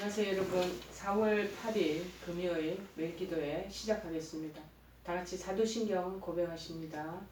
안녕하세요 여러분. 4월 8일 금요일 매일기도회 시작하겠습니다. 다같이 사도신경 고백하십니다.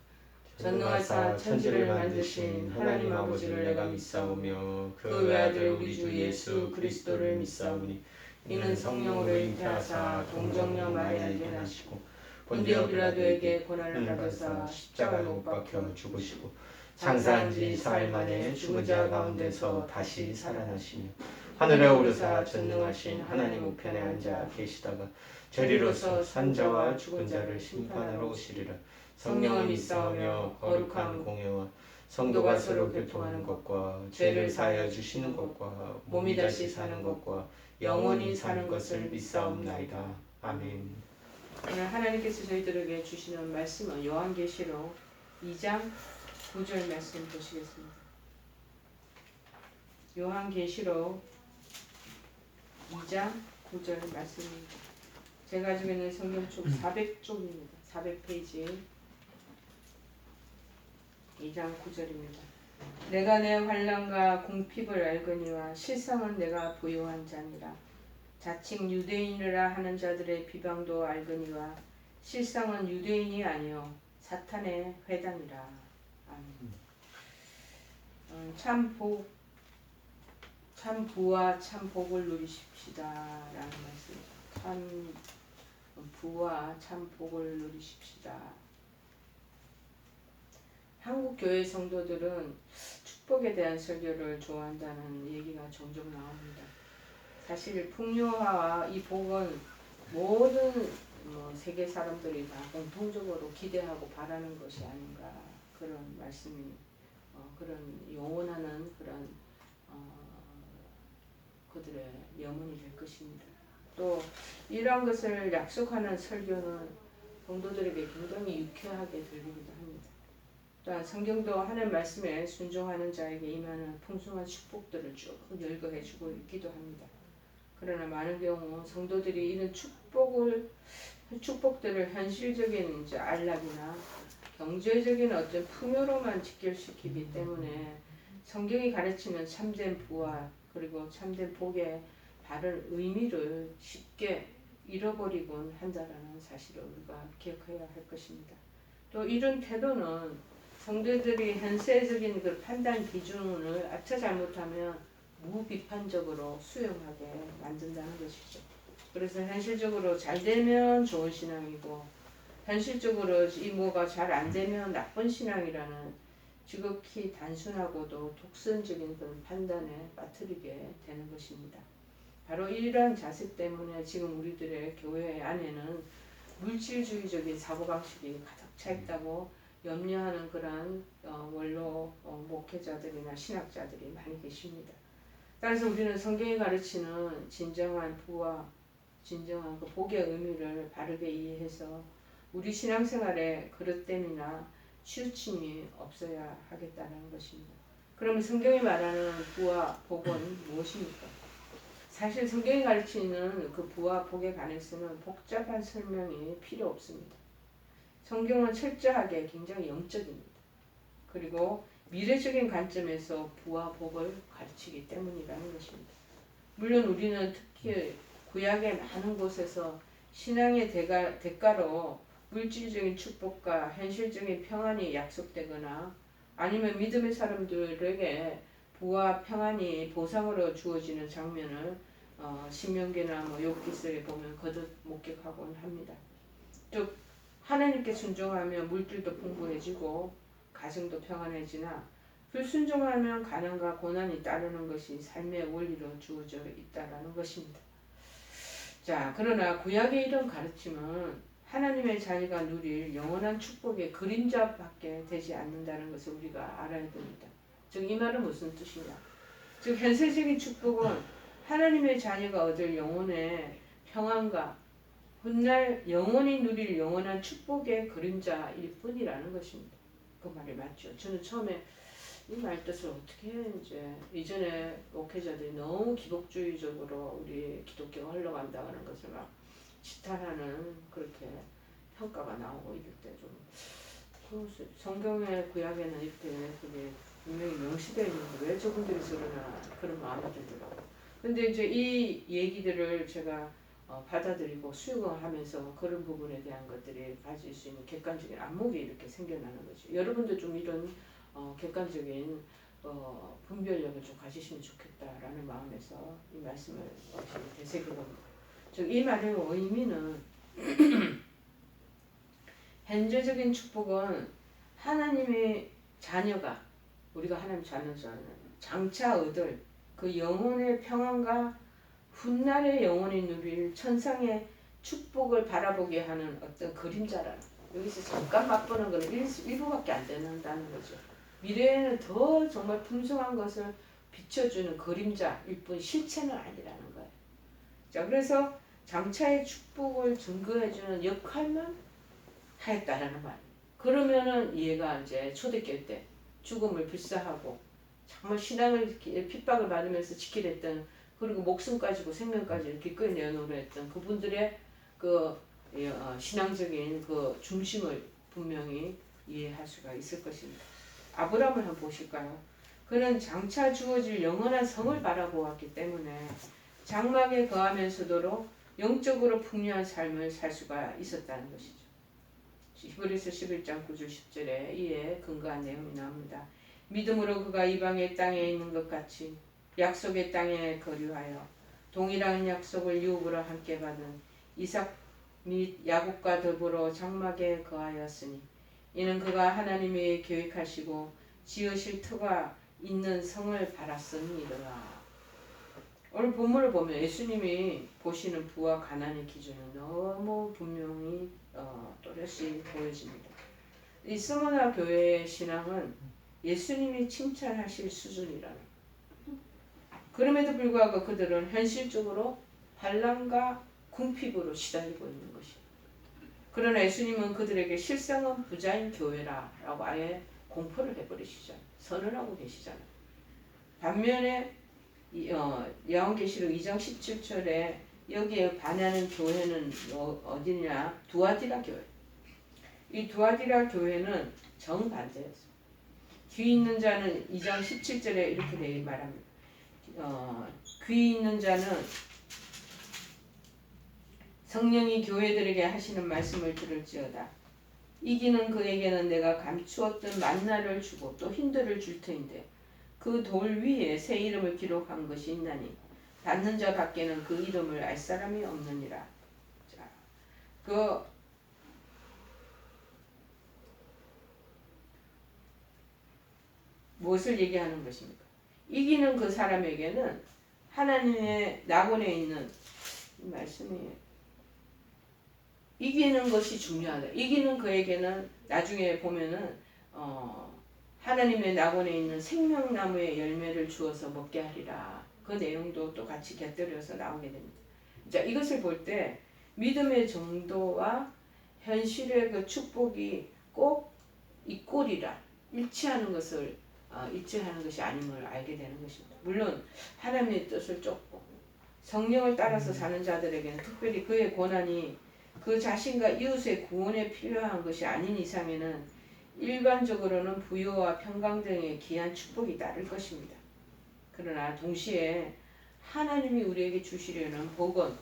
전능하사 천지를 만드신 하나님 아버지를 내가 믿사오며 그 외아들 우리 주 예수 그리스도를 믿사오니 이는 성령으로 잉태하사 동정녀 마리아에게 나시고 본디오 빌라도에게 고난을 받으사 십자가에 못 박혀 죽으시고 장사한 지 4일 만에 죽은 자 가운데서 다시 살아나시며 하늘에 오르사 전능하신 하나님 우편에 앉아 계시다가 저리로서 산자와 죽은 자를 심판하러 오시리라. 성령을 믿사오며 거룩한 공예와 성도가 서로 교통하는 것과 죄를 사하여 주시는 것과 몸이 다시 사는 것과 영원히 사는 것을 믿사옵나이다. 아멘. 오늘 하나님께서 저희들에게 주시는 말씀은 요한계시록 2장 9절 말씀 보시겠습니다. 요한계시록 2장 9절 말씀입니다. 제가 가지고 있는 성경책 400쪽입니다. 400페이지 2장 9절입니다. 내가 내 환난과 궁핍을 알거니와 실상은 내가 부요한 자니라. 자칭 유대인이라 하는 자들의 비방도 알거니와 실상은 유대인이 아니요 사탄의 회당이라. 아멘. 참 부와 참 복을 누리십시다 라는 말씀입니다. 참 부와 참 복을 누리십시다. 한국 교회 성도들은 축복에 대한 설교를 좋아한다는 얘기가 종종 나옵니다. 사실 풍요화와 이 복은 모든 세계 사람들이 다 공통적으로 기대하고 바라는 것이 아닌가, 그런 말씀이 그런 영원하는 그런 그들의 염원이 될 것입니다. 또 이러한 것을 약속하는 설교는 성도들에게 굉장히 유쾌하게 들리기도 합니다. 또한 성경도 하나님 말씀에 순종하는 자에게 임하는 풍성한 축복들을 쭉 열거해주고 있기도 합니다. 그러나 많은 경우 성도들이 이런 축복들을 현실적인 안락이나 경제적인 어떤 풍요로만 직결시키기 때문에 성경이 가르치는 참된 부와 그리고 참된 복의 바른 의미를 쉽게 잃어버리곤 한다라는 사실을 우리가 기억해야 할 것입니다. 또 이런 태도는 성도들이 현세적인 그 판단 기준을 아차 잘못하면 무비판적으로 수용하게 만든다는 것이죠. 그래서 현실적으로 잘 되면 좋은 신앙이고 현실적으로 이 뭐가 잘 안 되면 나쁜 신앙이라는 지극히 단순하고도 독선적인 그런 판단에 빠뜨리게 되는 것입니다. 바로 이러한 자세 때문에 지금 우리들의 교회 안에는 물질주의적인 사고방식이 가득 차 있다고 염려하는 그러한 원로 목회자들이나 신학자들이 많이 계십니다. 따라서 우리는 성경이 가르치는 진정한 부와 진정한 그 복의 의미를 바르게 이해해서 우리 신앙생활에 그릇됨이나 치우침이 없어야 하겠다는 것입니다. 그러면 성경이 말하는 부와 복은 무엇입니까? 사실 성경이 가르치는 그 부와 복에 관해서는 복잡한 설명이 필요 없습니다. 성경은 철저하게 굉장히 영적입니다. 그리고 미래적인 관점에서 부와 복을 가르치기 때문이라는 것입니다. 물론 우리는 특히 구약의 많은 곳에서 신앙의 대가로 물질적인 축복과 현실적인 평안이 약속되거나 아니면 믿음의 사람들에게 부와 평안이 보상으로 주어지는 장면을 신명기나 욥기서에 보면 거듭 목격하곤 합니다. 즉 하나님께 순종하면 물질도 풍부해지고 가정도 평안해지나 불순종하면 가난과 고난이 따르는 것이 삶의 원리로 주어져 있다라는 것입니다. 자, 그러나 구약의 이런 가르침은 하나님의 자녀가 누릴 영원한 축복의 그림자밖에 되지 않는다는 것을 우리가 알아야 됩니다. 즉 이 말은 무슨 뜻이냐? 즉 현세적인 축복은 하나님의 자녀가 얻을 영혼의 평안과 훗날 영원히 누릴 영원한 축복의 그림자일 뿐이라는 것입니다. 그 말이 맞죠. 저는 처음에 이 말 뜻을 어떻게 이제 이전에 목회자들이 너무 기독주의적으로 우리 기독교가 흘러간다는 것을 막 지탄하는 그렇게 평가가 나오고 이럴 때 좀 성경의 구약에는 이렇게 그게 분명히 명시되어 있는데 왜 저분들이 저러나 그런 마음이 들더라고요. 근데 이제 이 얘기들을 제가 받아들이고 수용하면서 그런 부분에 대한 것들이 가질 수 있는 객관적인 안목이 이렇게 생겨나는 거죠. 여러분도 좀 이런 객관적인 분별력을 좀 가지시면 좋겠다라는 마음에서 이 말씀을 되새겨봅니다. 즉 이 말의 의미는 현재적인 축복은 하나님의 자녀가 우리가 하나님 자녀잖아요. 장차 얻을 그 영혼의 평안과 훗날의 영혼이 누릴 천상의 축복을 바라보게 하는 어떤 그림자라는 여기서 잠깐 맛보는 것은 일부밖에 안 된다는 거죠. 미래에는 더 정말 풍성한 것을 비춰주는 그림자일 뿐 실체는 아니라는 거예요. 자, 그래서 장차의 축복을 증거해주는 역할만 하였다라는 말. 그러면은 얘가 이제 초대교회 때 죽음을 불사하고 정말 신앙을 핍박을 받으면서 지키랬던 그리고 목숨 가지고 생명까지 기꺼이 내어놓으려 했던 그분들의 그 신앙적인 그 중심을 분명히 이해할 수가 있을 것입니다. 아브라함을 한번 보실까요? 그는 장차 주어질 영원한 성을 바라보았기 때문에 장막에 거하면서도 영적으로 풍요한 삶을 살 수가 있었다는 것이죠. 히브리서 11장 9절 10절에 이에 근거한 내용이 나옵니다. 믿음으로 그가 이방의 땅에 있는 것 같이 약속의 땅에 거류하여 동일한 약속을 유업으로 함께 받은 이삭 및 야곱과 더불어 장막에 거하였으니 이는 그가 하나님이 계획하시고 지으실 터가 있는 성을 바랐음이더라. 오늘 본문을 보면 예수님이 보시는 부와 가난의 기준은 너무 분명히 또렷이 보여집니다. 이 스무나 교회의 신앙은 예수님이 칭찬하실 수준이라는. 그럼에도 불구하고 그들은 현실적으로 환난과 궁핍으로 시달리고 있는 것입니다. 그러나 예수님은 그들에게 실상은 부자인 교회라라고 아예 공포를 해버리시잖아요. 선언하고 계시잖아요. 반면에 요한계시록 2장 17절에 여기에 반하는 교회는 어디냐? 두아디라 교회. 이 두아디라 교회는 정반대였어요. 귀 있는 자는 2장 17절에 이렇게 말합니다. 귀 있는 자는 성령이 교회들에게 하시는 말씀을 들을지어다. 이기는 그에게는 내가 감추었던 만나를 주고 또 힌들을 줄 터인데 그 돌 위에 새 이름을 기록한 것이 있나니 받는 자 밖에는 그 이름을 알 사람이 없느니라. 자, 무엇을 얘기하는 것입니까? 이기는 그 사람에게는 하나님의 낙원에 있는 말씀이에요. 이기는 것이 중요하다. 이기는 그에게는 나중에 보면은 하나님의 낙원에 있는 생명나무의 열매를 주어서 먹게 하리라. 그 내용도 또 같이 곁들여서 나오게 됩니다. 자, 이것을 볼 때 믿음의 정도와 현실의 그 축복이 꼭 이꼴이라 일치하는 것을 일치하는 것이 아님을 알게 되는 것입니다. 물론 하나님의 뜻을 쫓고 성령을 따라서 사는 자들에게는 특별히 그의 고난이 그 자신과 이웃의 구원에 필요한 것이 아닌 이상에는 일반적으로는 부유와 평강 등의 귀한 축복이 따를 것입니다. 그러나 동시에 하나님이 우리에게 주시려는 복은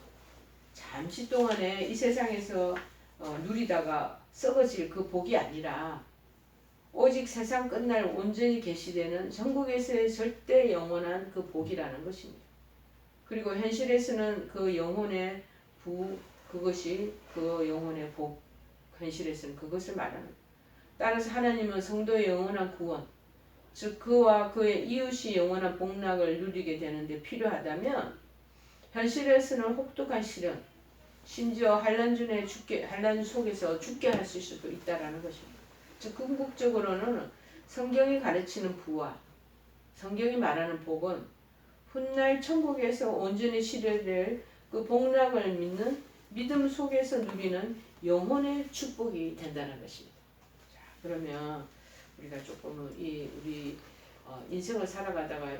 잠시 동안에 이 세상에서 누리다가 썩어질 그 복이 아니라 오직 세상 끝날 온전히 계시되는 천국에서의 절대 영원한 그 복이라는 것입니다. 그리고 현실에서는 그 영혼의 그것이 그 영혼의 복, 현실에서는 그것을 말하는. 따라서 하나님은 성도의 영원한 구원, 즉 그와 그의 이웃이 영원한 복락을 누리게 되는데 필요하다면 현실에서는 혹독한 시련, 심지어 환난 속에서 죽게 하실 수도 있다라는 것입니다. 즉 궁극적으로는 성경이 가르치는 부와 성경이 말하는 복은 훗날 천국에서 온전히 실현될 그 복락을 믿는 믿음 속에서 누리는 영혼의 축복이 된다는 것입니다. 자, 그러면 우리가 조금 우리 인생을 살아가다가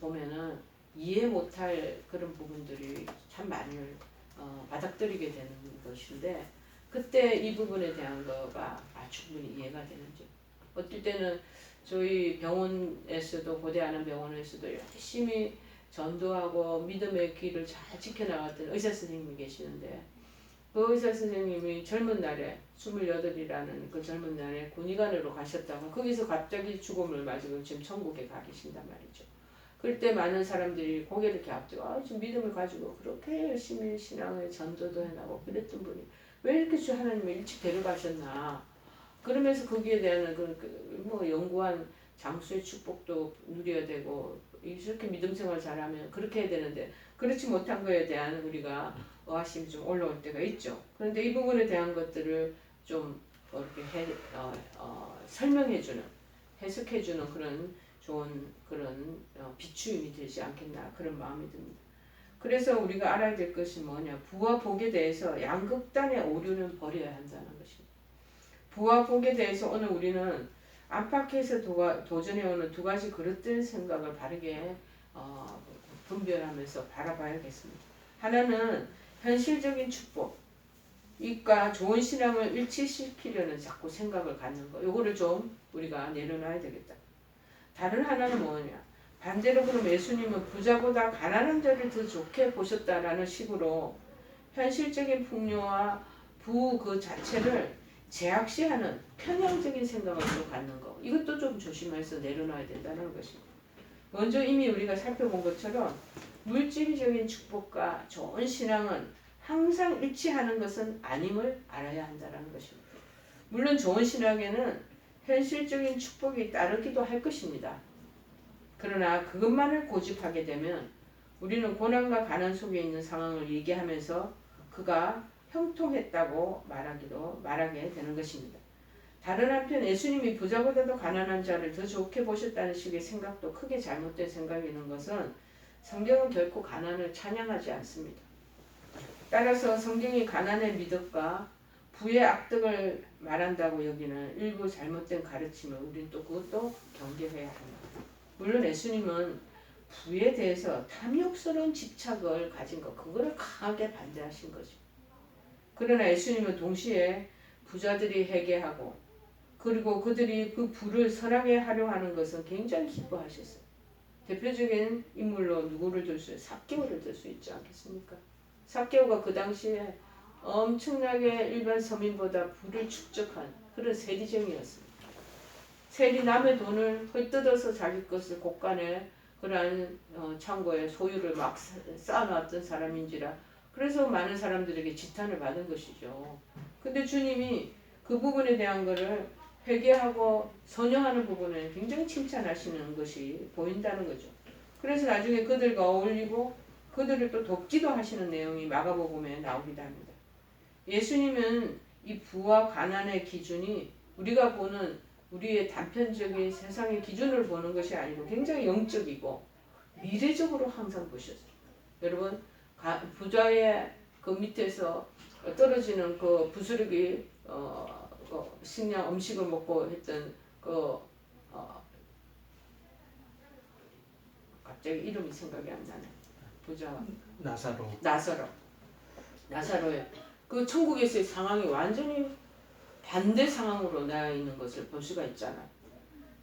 보면은 이해 못할 그런 부분들이 참 많이 바닥들이게 되는 것인데 그때 이 부분에 대한 거가 충분히 이해가 되는지. 어떨 때는 저희 병원에서도 고대하는 병원에서도 열심히 전도하고 믿음의 길을 잘 지켜나갔던 의사 선생님이 계시는데 그 의사 선생님이 젊은 날에 28이라는 그 젊은 날에 군의관으로 가셨다가 거기서 갑자기 죽음을 맞이고 지금 천국에 가 계신단 말이죠. 그때 많은 사람들이 고개를 갸웃하고 지금 믿음을 가지고 그렇게 열심히 신앙을 전도도 해나고 그랬던 분이 왜 이렇게 주 하나님을 일찍 데려가셨나. 그러면서 거기에 대한 뭐 연구한 장수의 축복도 누려야 되고 이렇게 믿음 생활 잘하면 그렇게 해야 되는데 그렇지 못한 거에 대한 우리가 의아심이 좀 올라올 때가 있죠. 그런데 이 부분에 대한 것들을 좀 이렇게 설명해주는 해석해주는 그런 좋은 그런 비추임이 되지 않겠나 그런 마음이 듭니다. 그래서 우리가 알아야 될 것이 뭐냐. 부와 복에 대해서 양극단의 오류는 버려야 한다는 것입니다. 부와 복에 대해서 오늘 우리는 안팎에서 도전해오는 두 가지 그릇된 생각을 바르게 분별하면서 바라봐야겠습니다. 하나는 현실적인 축복, 이과 좋은 신앙을 일치시키려는 자꾸 생각을 갖는 거. 요거를 좀 우리가 내려놔야 되겠다. 다른 하나는 뭐냐. 반대로 그럼 예수님은 부자보다 가난한 자를 더 좋게 보셨다라는 식으로 현실적인 풍요와 부 그 자체를 제약시하는 편향적인 생각을 또 갖는 거. 이것도 좀 조심해서 내려놔야 된다는 것입니다. 먼저 이미 우리가 살펴본 것처럼 물질적인 축복과 좋은 신앙은 항상 일치하는 것은 아님을 알아야 한다는 것입니다. 물론 좋은 신앙에는 현실적인 축복이 따르기도 할 것입니다. 그러나 그것만을 고집하게 되면 우리는 고난과 가난 속에 있는 상황을 얘기하면서 그가 형통했다고 말하게 되는 것입니다. 다른 한편 예수님이 부자보다도 가난한 자를 더 좋게 보셨다는 식의 생각도 크게 잘못된 생각이는 것은 성경은 결코 가난을 찬양하지 않습니다. 따라서 성경이 가난의 미덕과 부의 악덕을 말한다고 여기는 일부 잘못된 가르침을 우리는 또 그것도 경계해야 합니다. 물론 예수님은 부에 대해서 탐욕스러운 집착을 가진 것, 그거를 강하게 반대하신 거죠. 그러나 예수님은 동시에 부자들이 회개하고 그리고 그들이 그 부를 선하게 활용하는 것은 굉장히 기뻐하셨어요. 대표적인 인물로 누구를 들 수 있어요? 삭개오를 들 수 있지 않겠습니까? 삭개오가 그 당시에 엄청나게 일반 서민보다 부를 축적한 그런 세리쟁이였습니다. 세리 남의 돈을 헐뜯어서 자기 것을 곳간에 그러한 창고에 소유를 막 쌓아놨던 사람인지라 그래서 많은 사람들에게 지탄을 받은 것이죠. 근데 주님이 그 부분에 대한 것을 회개하고 선영하는 부분을 굉장히 칭찬하시는 것이 보인다는 거죠. 그래서 나중에 그들과 어울리고 그들을 또 돕기도 하시는 내용이 마가복음에 나오기도 합니다. 예수님은 이 부와 가난의 기준이 우리가 보는 우리의 단편적인 세상의 기준을 보는 것이 아니고 굉장히 영적이고 미래적으로 항상 보셨어요. 여러분 부자의 그 밑에서 떨어지는 그 부스러기 식량 음식을 먹고 했던 갑자기 이름이 생각이 안 나네. 부자 나사로의 그 천국에서의 상황이 완전히 반대 상황으로 나 있는 것을 볼 수가 있잖아요.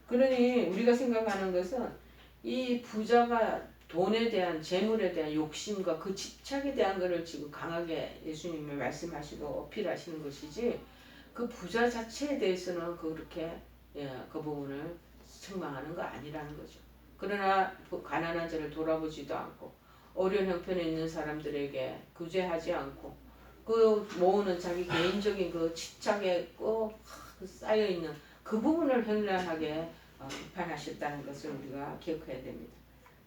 그러니 우리가 생각하는 것은 이 부자가 돈에 대한 재물에 대한 욕심과 그 집착에 대한 것을 지금 강하게 예수님이 말씀하시고 어필하시는 것이지 그 부자 자체에 대해서는 그렇게 그 부분을 책망하는 거 아니라는 거죠. 그러나 가난한 자를 돌아보지도 않고 어려운 형편에 있는 사람들에게 구제하지 않고 그 모으는 자기 개인적인 그 집착에 쌓여있는 그 부분을 현란하게 비판하셨다는 것을 우리가 기억해야 됩니다.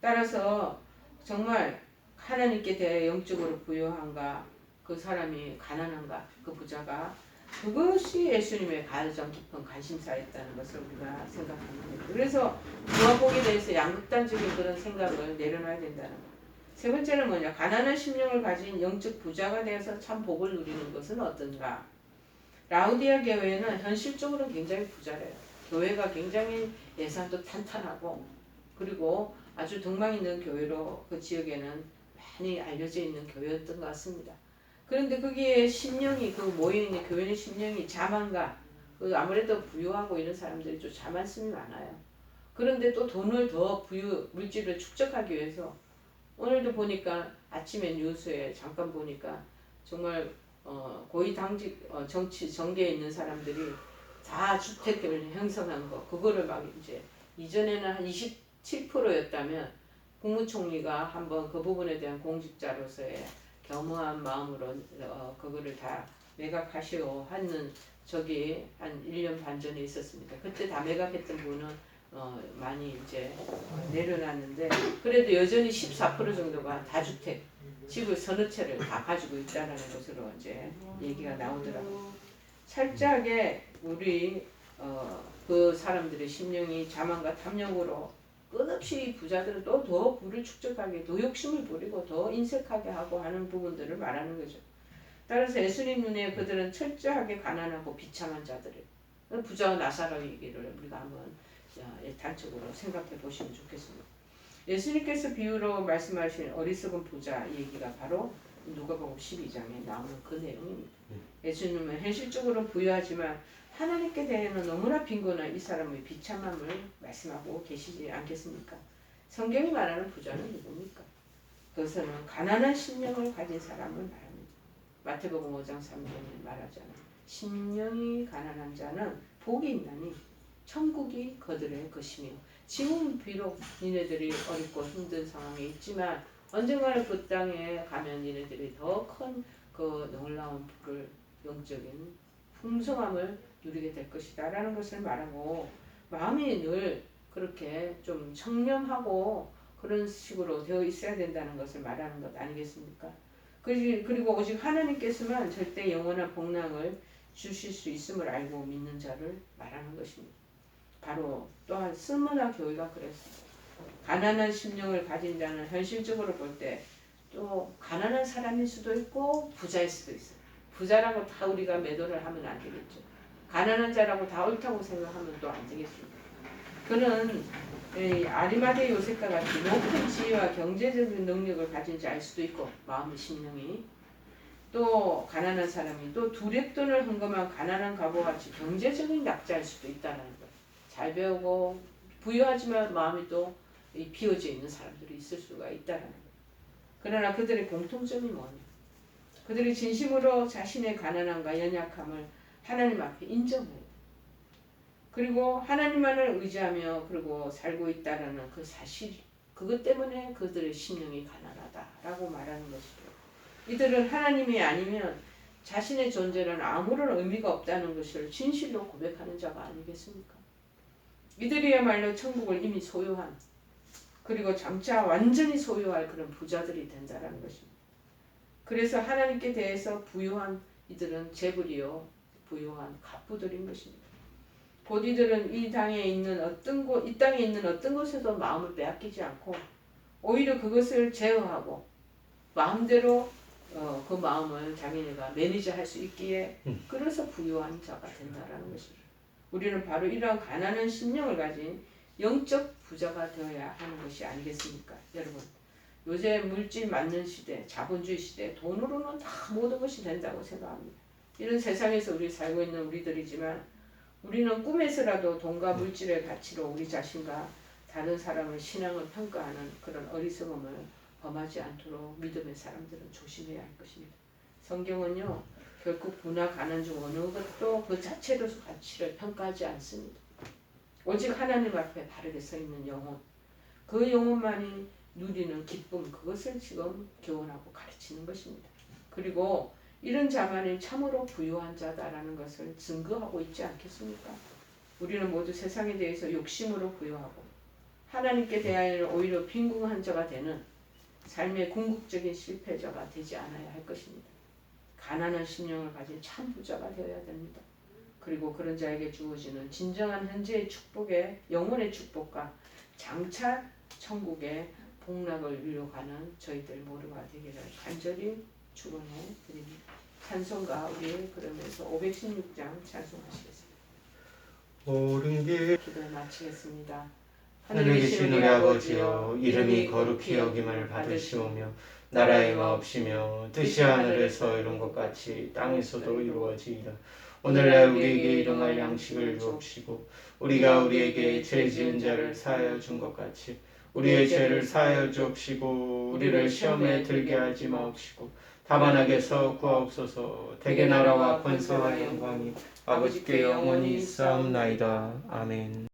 따라서 정말 하나님께 대해 영적으로 부유한가 그 사람이 가난한가 그 부자가 그것이 예수님의 가장 깊은 관심사였다는 것을 우리가 생각합니다. 그래서 부와 복에 대해서 양극단적인 그런 생각을 내려놔야 된다는 것. 세 번째는 뭐냐. 가난한 심령을 가진 영적 부자가 되어서 참 복을 누리는 것은 어떤가. 라우디아 교회는 현실적으로는 굉장히 부자래요. 교회가 굉장히 예산도 탄탄하고 그리고 아주 덕망 있는 교회로 그 지역에는 많이 알려져 있는 교회였던 것 같습니다. 그런데 거기에 심령이 그 모여있는 교회의 심령이 자만가 아무래도 부유하고 이런 사람들이 좀 자만심이 많아요. 그런데 또 돈을 더 물질을 축적하기 위해서 오늘도 보니까 아침에 뉴스에 잠깐 보니까 정말 고위 당직 정치 정계에 있는 사람들이 다 주택을 형성한 거 그거를 막 이제 이전에는 한 27%였다면 국무총리가 한번 그 부분에 대한 공직자로서의 겸허한 마음으로 그거를 다 매각하시오 하는 적이 한 1년 반 전에 있었습니다. 그때 다 매각했던 분은 많이 이제 내려놨는데 그래도 여전히 14% 정도가 다주택 집을 서너 채를 다 가지고 있다는 것으로 이제 얘기가 나오더라고요. 철저하게 우리 그 사람들의 심령이 자만과 탐욕으로 끝없이 부자들은 또 더 부를 축적하게 더 욕심을 부리고 더 인색하게 하고 하는 부분들을 말하는 거죠. 따라서 예수님 눈에 그들은 철저하게 가난하고 비참한 자들을 부자와 나사로 얘기를 우리가 한번 단적으로 생각해 보시면 좋겠습니다. 예수님께서 비유로 말씀하신 어리석은 부자 얘기가 바로 누가복음 12장에 나오는 그 내용입니다. 예수님은 현실적으로 부유하지만 하나님께 대해서는 너무나 빈곤한 이 사람의 비참함을 말씀하고 계시지 않겠습니까? 성경이 말하는 부자는 누굽니까? 그것은 가난한 심령을 가진 사람을 말합니다. 마태복음 5장 3절에 말하잖아요. 심령이 가난한 자는 복이 있나니 천국이 그들의 것이며 지금 비록 니네들이 어렵고 힘든 상황에 있지만 언젠가는 그 땅에 가면 니네들이 더 큰 그 놀라운 부를 영적인 풍성함을 누리게 될 것이다 라는 것을 말하고 마음이 늘 그렇게 좀 청렴하고 그런 식으로 되어 있어야 된다는 것을 말하는 것 아니겠습니까? 그리고 오직 하나님께서만 절대 영원한 복락을 주실 수 있음을 알고 믿는 자를 말하는 것입니다. 바로 또한 스무나 교회가 그랬어요. 가난한 심령을 가진 자는 현실적으로 볼 때 또 가난한 사람일 수도 있고 부자일 수도 있어요. 부자라고 다 우리가 매도를 하면 안 되겠죠. 가난한 자라고 다 옳다고 생각하면 또 안 되겠습니다. 그는 아리마대 요셉과 같이 높은 지혜와 경제적인 능력을 가진 자일 수도 있고 마음의 심령이 또 가난한 사람이 또 두렵돈을 헌금한 가난한 가보같이 경제적인 약자일 수도 있다는 것. 잘 배우고 부유하지만 마음이 또 비어져 있는 사람들이 있을 수가 있다는 것. 그러나 그들의 공통점이 뭐냐? 그들이 진심으로 자신의 가난함과 연약함을 하나님 앞에 인정해요. 그리고 하나님만을 의지하며 그리고 살고 있다는 그 사실, 그것 때문에 그들의 심령이 가난하다라고 말하는 것이죠. 이들은 하나님이 아니면 자신의 존재는 아무런 의미가 없다는 것을 진실로 고백하는 자가 아니겠습니까? 이들이야말로 천국을 이미 소유한 그리고 장차 완전히 소유할 그런 부자들이 된다는 것입니다. 그래서 하나님께 대해서 부유한 이들은 재물이요 부유한 갑부들인 것입니다. 곧 이들은 이 땅에 있는 어떤 곳에도 마음을 빼앗기지 않고 오히려 그것을 제어하고 마음대로 그 마음을 자기네가 매니저할 수 있기에 그래서 부유한 자가 된다라는 것입니다. 우리는 바로 이러한 가난한 심령을 가진 영적 부자가 되어야 하는 것이 아니겠습니까? 여러분, 요새 물질 많는 시대, 자본주의 시대, 돈으로는 다 모든 것이 된다고 생각합니다. 이런 세상에서 우리 살고 있는 우리들이지만 우리는 꿈에서라도 돈과 물질의 가치로 우리 자신과 다른 사람의 신앙을 평가하는 그런 어리석음을 범하지 않도록 믿음의 사람들은 조심해야 할 것입니다. 성경은요, 결국 부나 가난 중 어느 것도 그 자체로 가치를 평가하지 않습니다. 오직 하나님 앞에 바르게 서 있는 영혼, 그 영혼만이 누리는 기쁨, 그것을 지금 교훈하고 가르치는 것입니다. 그리고 이런 자만이 참으로 부유한 자다라는 것을 증거하고 있지 않겠습니까? 우리는 모두 세상에 대해서 욕심으로 부유하고 하나님께 대하여 오히려 빈궁한 자가 되는 삶의 궁극적인 실패자가 되지 않아야 할 것입니다. 가난한 심령을 가진 참 부자가 되어야 됩니다. 그리고 그런 자에게 주어지는 진정한 현재의 축복의 영혼의 축복과 장차 천국의 복락을 이루어가는 저희들 모두가 되기를 간절히 축원해 드립니다. 찬송가 우리 그러면서 516장 찬송하시겠습니다. 옳은 길 기도를 마치겠습니다. 하늘에 계신 우리 아버지여, 이름이 거룩히 여김을 받으시오며 나라의 마옵시며 뜻이 하늘에서 이룬 것 같이 땅에서도 이루어지이다. 오늘날 우리에게 일용할 양식을 주옵시고 우리가 우리에게 죄 지은 자를 사하여 준 것 같이 우리의 죄를 사하여 주옵시고 우리를 시험에 들게 하지 마옵시고 다만 악에서 구하옵소서. 대개 나라와 권세와 영광이 아버지께 영원히 있사옵나이다. 아멘.